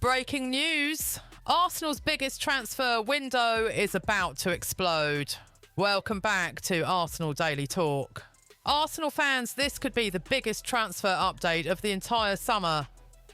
Breaking news. Arsenal's biggest transfer window is about to explode. Welcome back to Arsenal Daily Talk. Arsenal fans, this could be the biggest transfer update of the entire summer.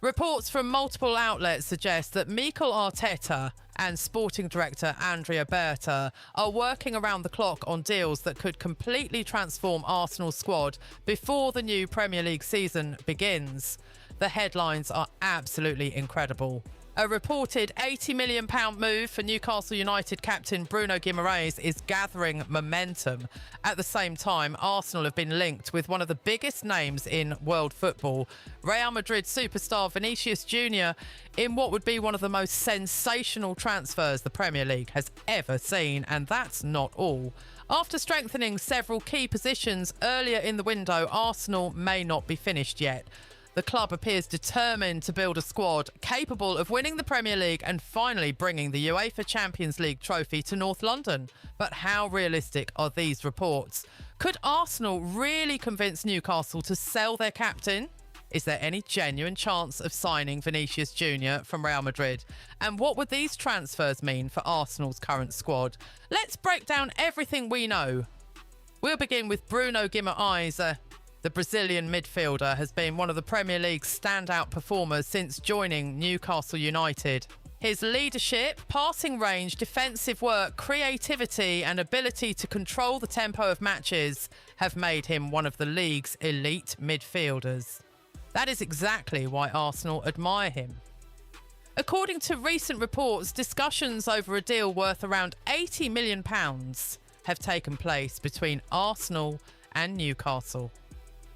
Reports from multiple outlets suggest that Mikel Arteta and sporting director Andrea Berta are working around the clock on deals that could completely transform Arsenal's squad before the new Premier League season begins. The headlines are absolutely incredible. A reported £80 million move for Newcastle United captain Bruno Guimarães is gathering momentum. At the same time, Arsenal have been linked with one of the biggest names in world football, Real Madrid superstar Vinicius Jr, in what would be one of the most sensational transfers the Premier League has ever seen. And that's not all. After strengthening several key positions earlier in the window, Arsenal may not be finished yet. The club appears determined to build a squad capable of winning the Premier League and finally bringing the UEFA Champions League trophy to North London. But how realistic are these reports? Could Arsenal really convince Newcastle to sell their captain? Is there any genuine chance of signing Vinicius Jr from Real Madrid? And what would these transfers mean for Arsenal's current squad? Let's break down everything we know. We'll begin with Bruno Guimarães. The Brazilian midfielder has been one of the Premier League's standout performers since joining Newcastle United. His leadership, passing range, defensive work, creativity and ability to control the tempo of matches have made him one of the league's elite midfielders. That is exactly why Arsenal admire him. According to recent reports, discussions over a deal worth around £80 million have taken place between Arsenal and Newcastle.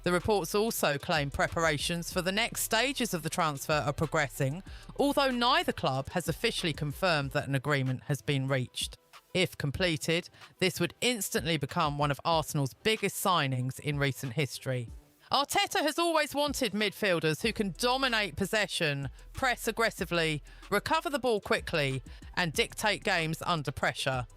The reports also claim preparations for the next stages of the transfer are progressing, although neither club has officially confirmed that an agreement has been reached. If completed, this would instantly become one of Arsenal's biggest signings in recent history. Arteta has always wanted midfielders who can dominate possession, press aggressively, recover the ball quickly, and dictate games under pressure.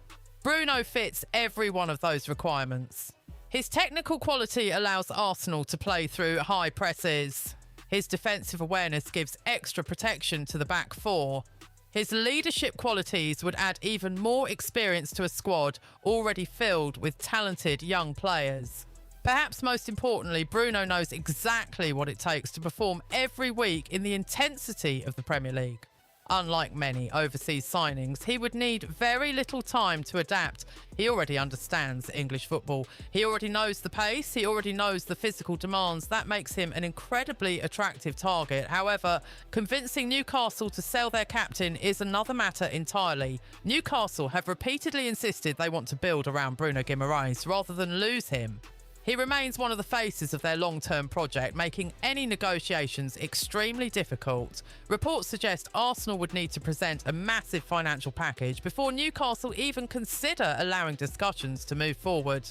Bruno fits every one of those requirements. His technical quality allows Arsenal to play through high presses. His defensive awareness gives extra protection to the back four. His leadership qualities would add even more experience to a squad already filled with talented young players. Perhaps most importantly, Bruno knows exactly what it takes to perform every week in the intensity of the Premier League. Unlike many overseas signings, he would need very little time to adapt. He already understands English football. He already knows the pace. He already knows the physical demands. That makes him an incredibly attractive target. However, convincing Newcastle to sell their captain is another matter entirely. Newcastle have repeatedly insisted they want to build around Bruno Guimaraes rather than lose him. He remains one of the faces of their long-term project, making any negotiations extremely difficult. Reports suggest Arsenal would need to present a massive financial package before Newcastle even consider allowing discussions to move forward.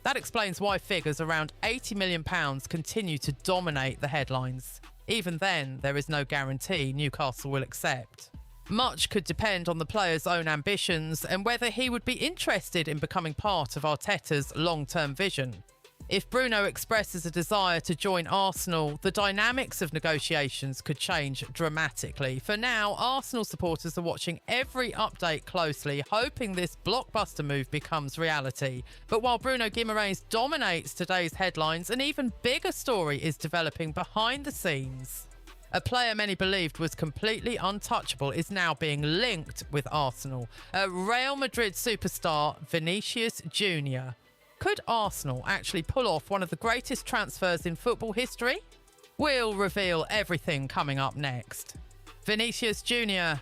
That explains why figures around £80 million continue to dominate the headlines. Even then, there is no guarantee Newcastle will accept. Much could depend on the player's own ambitions and whether he would be interested in becoming part of Arteta's long-term vision. If Bruno expresses a desire to join Arsenal, the dynamics of negotiations could change dramatically. For now, Arsenal supporters are watching every update closely, hoping this blockbuster move becomes reality. But while Bruno Guimaraes dominates today's headlines, an even bigger story is developing behind the scenes. A player many believed was completely untouchable is now being linked with Arsenal. A Real Madrid superstar, Vinicius Jr. Could Arsenal actually pull off one of the greatest transfers in football history? We'll reveal everything coming up next. Vinicius Jr.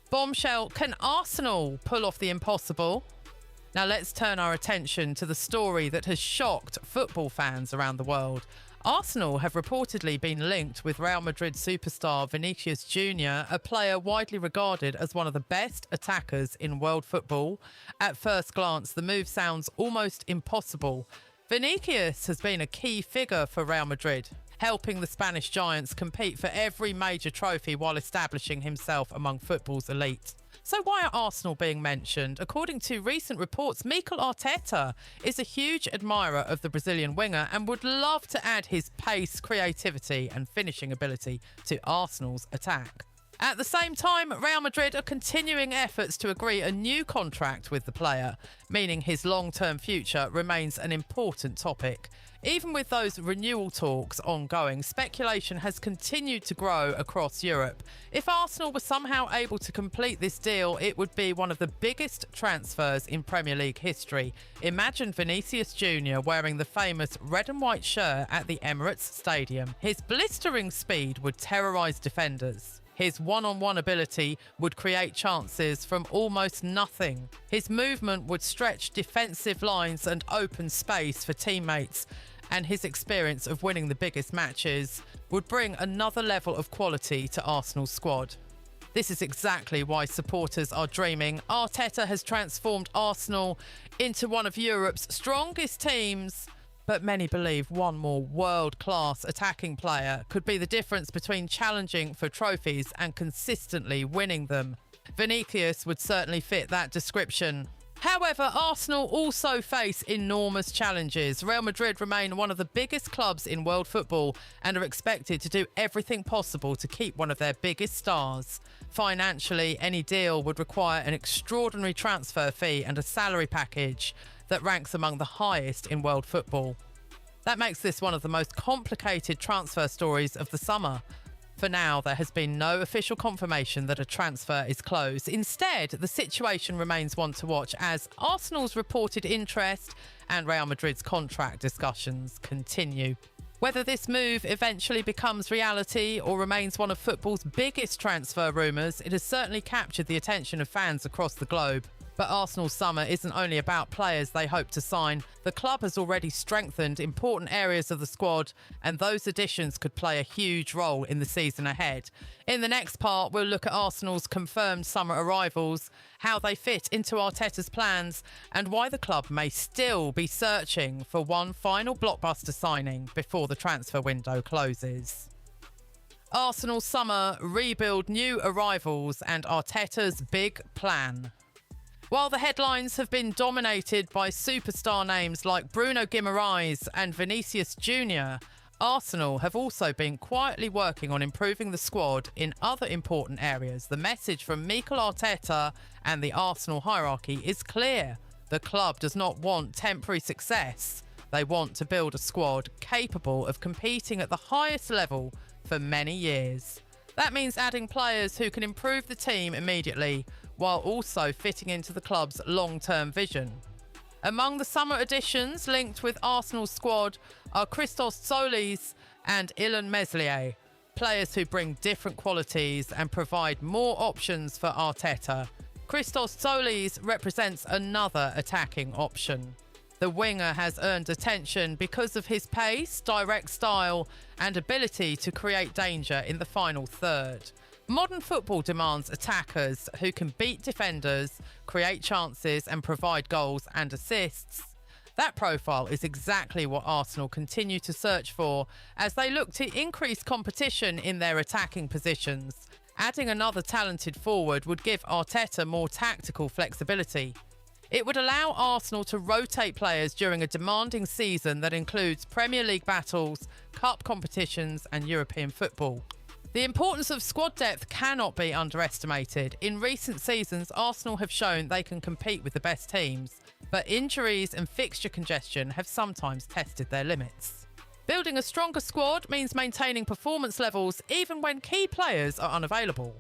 Bombshell, can Arsenal pull off the impossible? Now let's turn our attention to the story that has shocked football fans around the world. Arsenal have reportedly been linked with Real Madrid superstar Vinicius Jr, a player widely regarded as one of the best attackers in world football. At first glance, the move sounds almost impossible. Vinicius has been a key figure for Real Madrid, helping the Spanish giants compete for every major trophy while establishing himself among football's elite. So why are Arsenal being mentioned? According to recent reports, Mikel Arteta is a huge admirer of the Brazilian winger and would love to add his pace, creativity and finishing ability to Arsenal's attack. At the same time, Real Madrid are continuing efforts to agree a new contract with the player, meaning his long-term future remains an important topic. Even with those renewal talks ongoing, speculation has continued to grow across Europe. If Arsenal were somehow able to complete this deal, it would be one of the biggest transfers in Premier League history. Imagine Vinicius Jr wearing the famous red and white shirt at the Emirates Stadium. His blistering speed would terrorise defenders. His one-on-one ability would create chances from almost nothing. His movement would stretch defensive lines and open space for teammates. And his experience of winning the biggest matches would bring another level of quality to Arsenal's squad. This is exactly why supporters are dreaming. Arteta has transformed Arsenal into one of Europe's strongest teams, but many believe one more world-class attacking player could be the difference between challenging for trophies and consistently winning them. Vinicius would certainly fit that description. However, Arsenal also face enormous challenges. Real Madrid remain one of the biggest clubs in world football and are expected to do everything possible to keep one of their biggest stars. Financially, any deal would require an extraordinary transfer fee and a salary package that ranks among the highest in world football. That makes this one of the most complicated transfer stories of the summer. For now, there has been no official confirmation that a transfer is closed. Instead, the situation remains one to watch as Arsenal's reported interest and Real Madrid's contract discussions continue. Whether this move eventually becomes reality or remains one of football's biggest transfer rumours, it has certainly captured the attention of fans across the globe. But Arsenal's summer isn't only about players they hope to sign. The club has already strengthened important areas of the squad, and those additions could play a huge role in the season ahead. In the next part, we'll look at Arsenal's confirmed summer arrivals, how they fit into Arteta's plans, and why the club may still be searching for one final blockbuster signing before the transfer window closes. Arsenal summer, rebuild, new arrivals, and Arteta's big plan. While the headlines have been dominated by superstar names like Bruno Guimarães and Vinicius Jr, Arsenal have also been quietly working on improving the squad in other important areas. The message from Mikel Arteta and the Arsenal hierarchy is clear. The club does not want temporary success. They want to build a squad capable of competing at the highest level for many years. That means adding players who can improve the team immediately, while also fitting into the club's long-term vision. Among the summer additions linked with Arsenal's squad are Christos Solis and Illan Meslier, players who bring different qualities and provide more options for Arteta. Christos Solis represents another attacking option. The winger has earned attention because of his pace, direct style, and ability to create danger in the final third. Modern football demands attackers who can beat defenders, create chances and provide goals and assists. That profile is exactly what Arsenal continue to search for as they look to increase competition in their attacking positions. Adding another talented forward would give Arteta more tactical flexibility. It would allow Arsenal to rotate players during a demanding season that includes Premier League battles, cup competitions and European football. The importance of squad depth cannot be underestimated. In recent seasons, Arsenal have shown they can compete with the best teams, but injuries and fixture congestion have sometimes tested their limits. Building a stronger squad means maintaining performance levels even when key players are unavailable.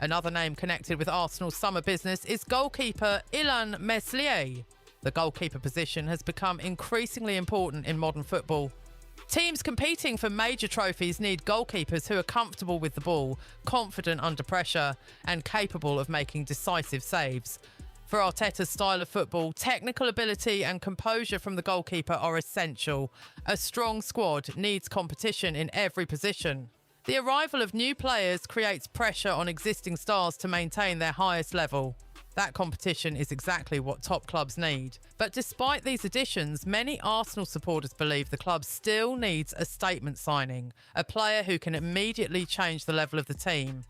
Another name connected with Arsenal's summer business is goalkeeper Illan Meslier. The goalkeeper position has become increasingly important in modern football. Teams competing for major trophies need goalkeepers who are comfortable with the ball, confident under pressure, and capable of making decisive saves. For Arteta's style of football, technical ability and composure from the goalkeeper are essential. A strong squad needs competition in every position. The arrival of new players creates pressure on existing stars to maintain their highest level. That competition is exactly what top clubs need. But despite these additions, many Arsenal supporters believe the club still needs a statement signing, a player who can immediately change the level of the team.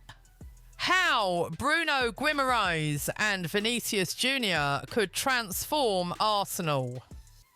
How Bruno Guimaraes and Vinicius Jr could transform Arsenal.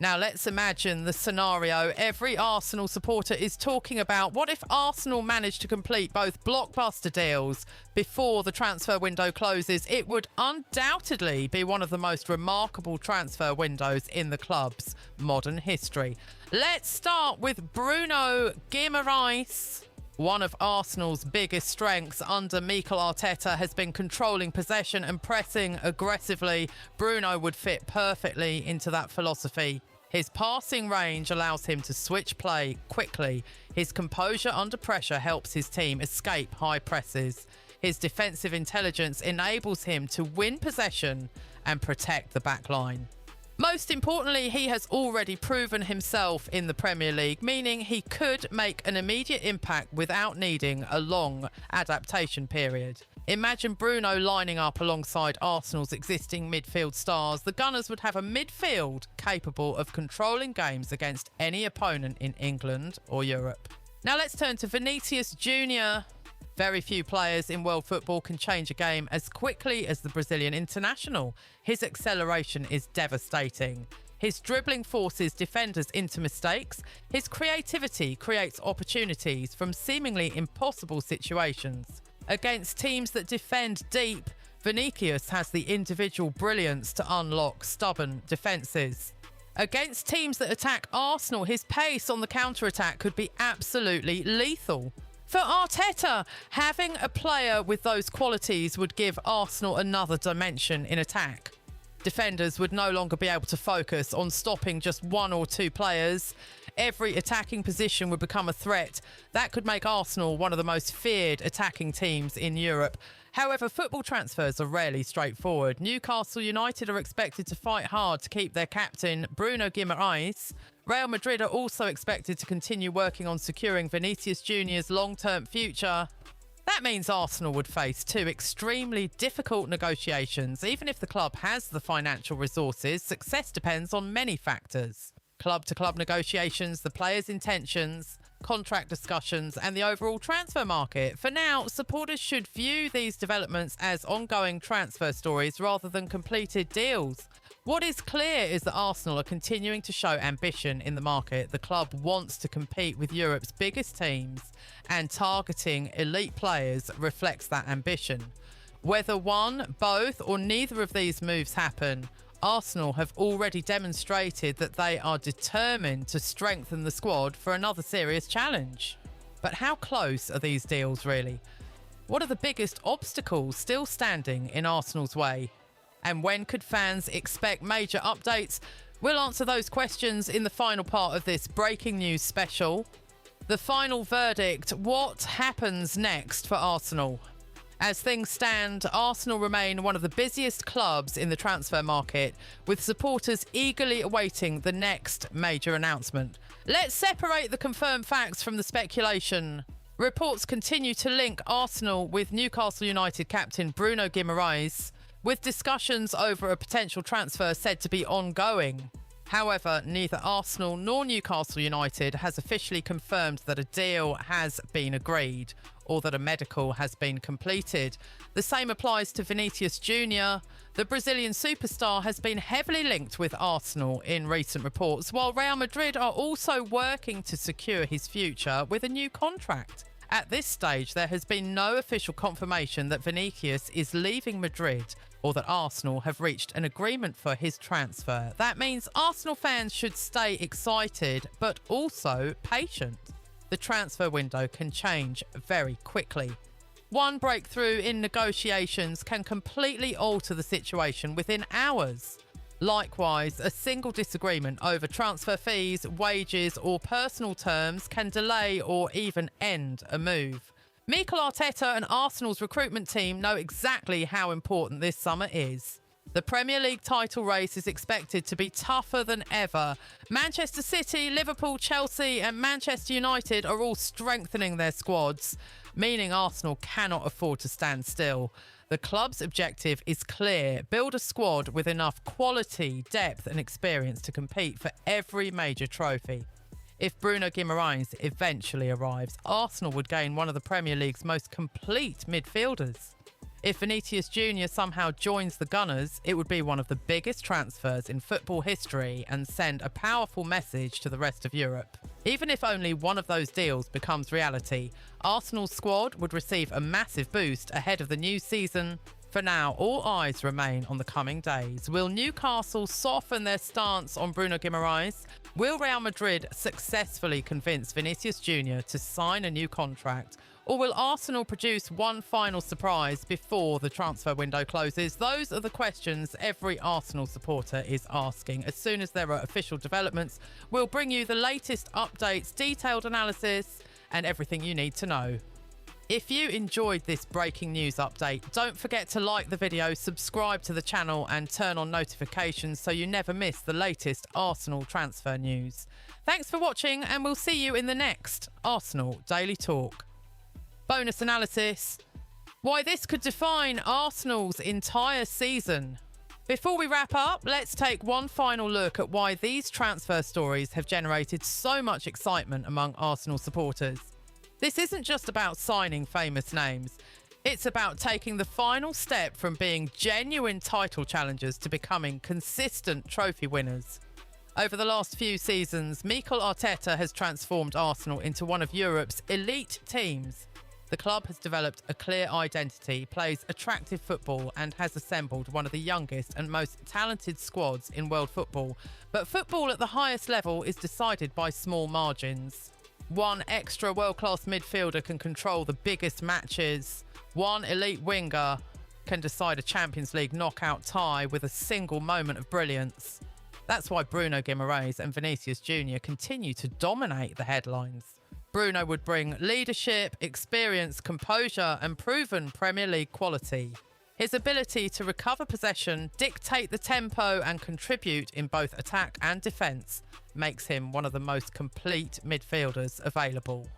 Now let's imagine the scenario every Arsenal supporter is talking about. What if Arsenal managed to complete both blockbuster deals before the transfer window closes? It would undoubtedly be one of the most remarkable transfer windows in the club's modern history. Let's start with Bruno Guimarães. One of Arsenal's biggest strengths under Mikel Arteta has been controlling possession and pressing aggressively. Bruno would fit perfectly into that philosophy. His passing range allows him to switch play quickly. His composure under pressure helps his team escape high presses. His defensive intelligence enables him to win possession and protect the back line. Most importantly, he has already proven himself in the Premier League, meaning he could make an immediate impact without needing a long adaptation period. Imagine Bruno lining up alongside Arsenal's existing midfield stars. The Gunners would have a midfield capable of controlling games against any opponent in England or Europe. Now let's turn to Vinicius Jr. Very few players in world football can change a game as quickly as the Brazilian international. His acceleration is devastating. His dribbling forces defenders into mistakes. His creativity creates opportunities from seemingly impossible situations. Against teams that defend deep, Vinicius has the individual brilliance to unlock stubborn defences. Against teams that attack Arsenal, his pace on the counter-attack could be absolutely lethal. For Arteta, having a player with those qualities would give Arsenal another dimension in attack. Defenders would no longer be able to focus on stopping just one or two players. Every attacking position would become a threat. That could make Arsenal one of the most feared attacking teams in Europe. However, football transfers are rarely straightforward. Newcastle United are expected to fight hard to keep their captain, Bruno Guimaraes. Real Madrid are also expected to continue working on securing Vinicius Junior's long-term future. That means Arsenal would face two extremely difficult negotiations. Even if the club has the financial resources, success depends on many factors. Club-to-club negotiations, the players' intentions, contract discussions and the overall transfer market. For now, supporters should view these developments as ongoing transfer stories rather than completed deals. What is clear is that Arsenal are continuing to show ambition in the market. The club wants to compete with Europe's biggest teams, and targeting elite players reflects that ambition. Whether one, both, or neither of these moves happen, Arsenal have already demonstrated that they are determined to strengthen the squad for another serious challenge. But how close are these deals really? What are the biggest obstacles still standing in Arsenal's way? And when could fans expect major updates? We'll answer those questions in the final part of this breaking news special. The final verdict: what happens next for Arsenal? As things stand, Arsenal remain one of the busiest clubs in the transfer market, with supporters eagerly awaiting the next major announcement. Let's separate the confirmed facts from the speculation. Reports continue to link Arsenal with Newcastle United captain Bruno Guimaraes, with discussions over a potential transfer said to be ongoing. However, neither Arsenal nor Newcastle United has officially confirmed that a deal has been agreed or that a medical has been completed. The same applies to Vinicius Jr. The Brazilian superstar has been heavily linked with Arsenal in recent reports, while Real Madrid are also working to secure his future with a new contract. At this stage, there has been no official confirmation that Vinicius is leaving Madrid or that Arsenal have reached an agreement for his transfer. That means Arsenal fans should stay excited, but also patient. The transfer window can change very quickly. One breakthrough in negotiations can completely alter the situation within hours. Likewise, a single disagreement over transfer fees, wages, or personal terms can delay or even end a move. Mikel Arteta and Arsenal's recruitment team know exactly how important this summer is. The Premier League title race is expected to be tougher than ever. Manchester City, Liverpool, Chelsea and Manchester United are all strengthening their squads, meaning Arsenal cannot afford to stand still. The club's objective is clear: build a squad with enough quality, depth and experience to compete for every major trophy. If Bruno Guimaraes eventually arrives, Arsenal would gain one of the Premier League's most complete midfielders. If Vinicius Jr somehow joins the Gunners, it would be one of the biggest transfers in football history and send a powerful message to the rest of Europe. Even if only one of those deals becomes reality, Arsenal's squad would receive a massive boost ahead of the new season. For now, all eyes remain on the coming days. Will Newcastle soften their stance on Bruno Guimaraes? Will Real Madrid successfully convince Vinicius Jr to sign a new contract? Or will Arsenal produce one final surprise before the transfer window closes? Those are the questions every Arsenal supporter is asking. As soon as there are official developments, we'll bring you the latest updates, detailed analysis, and everything you need to know. If you enjoyed this breaking news update, don't forget to like the video, subscribe to the channel and turn on notifications so you never miss the latest Arsenal transfer news. Thanks for watching and we'll see you in the next Arsenal Daily Talk. Bonus analysis: why this could define Arsenal's entire season. Before we wrap up, let's take one final look at why these transfer stories have generated so much excitement among Arsenal supporters. This isn't just about signing famous names. It's about taking the final step from being genuine title challengers to becoming consistent trophy winners. Over the last few seasons, Mikel Arteta has transformed Arsenal into one of Europe's elite teams. The club has developed a clear identity, plays attractive football and has assembled one of the youngest and most talented squads in world football. But football at the highest level is decided by small margins. One extra world-class midfielder can control the biggest matches. One elite winger can decide a Champions League knockout tie with a single moment of brilliance. That's why Bruno Guimarães and Vinicius Jr continue to dominate the headlines. Bruno would bring leadership, experience, composure and proven Premier League quality. His ability to recover possession, dictate the tempo and contribute in both attack and defence makes him one of the most complete midfielders available.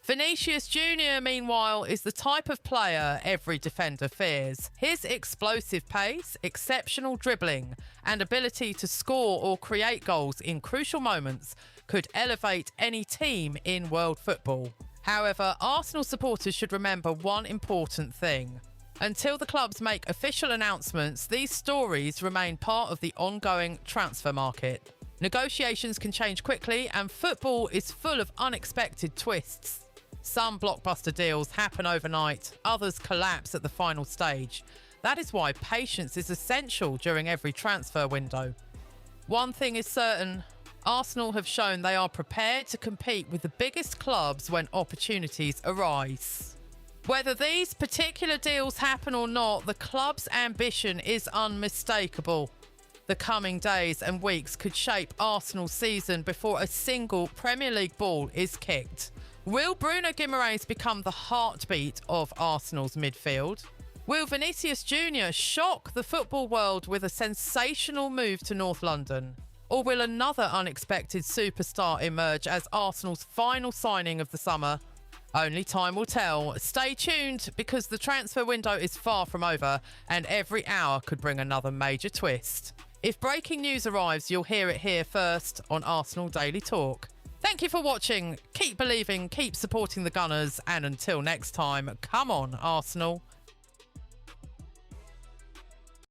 Vinicius Jr, meanwhile, is the type of player every defender fears. His explosive pace, exceptional dribbling and ability to score or create goals in crucial moments could elevate any team in world football. However, Arsenal supporters should remember one important thing. Until the clubs make official announcements, these stories remain part of the ongoing transfer market. Negotiations can change quickly and football is full of unexpected twists. Some blockbuster deals happen overnight, others collapse at the final stage. That is why patience is essential during every transfer window. One thing is certain: Arsenal have shown they are prepared to compete with the biggest clubs when opportunities arise. Whether these particular deals happen or not, the club's ambition is unmistakable. The coming days and weeks could shape Arsenal's season before a single Premier League ball is kicked. Will Bruno Guimaraes become the heartbeat of Arsenal's midfield? Will Vinicius Jr shock the football world with a sensational move to North London? Or will another unexpected superstar emerge as Arsenal's final signing of the summer? Only time will tell. Stay tuned because the transfer window is far from over and every hour could bring another major twist. If breaking news arrives, you'll hear it here first on Arsenal Daily Talk. Thank you for watching. Keep believing, keep supporting the Gunners, and until next time, come on, Arsenal.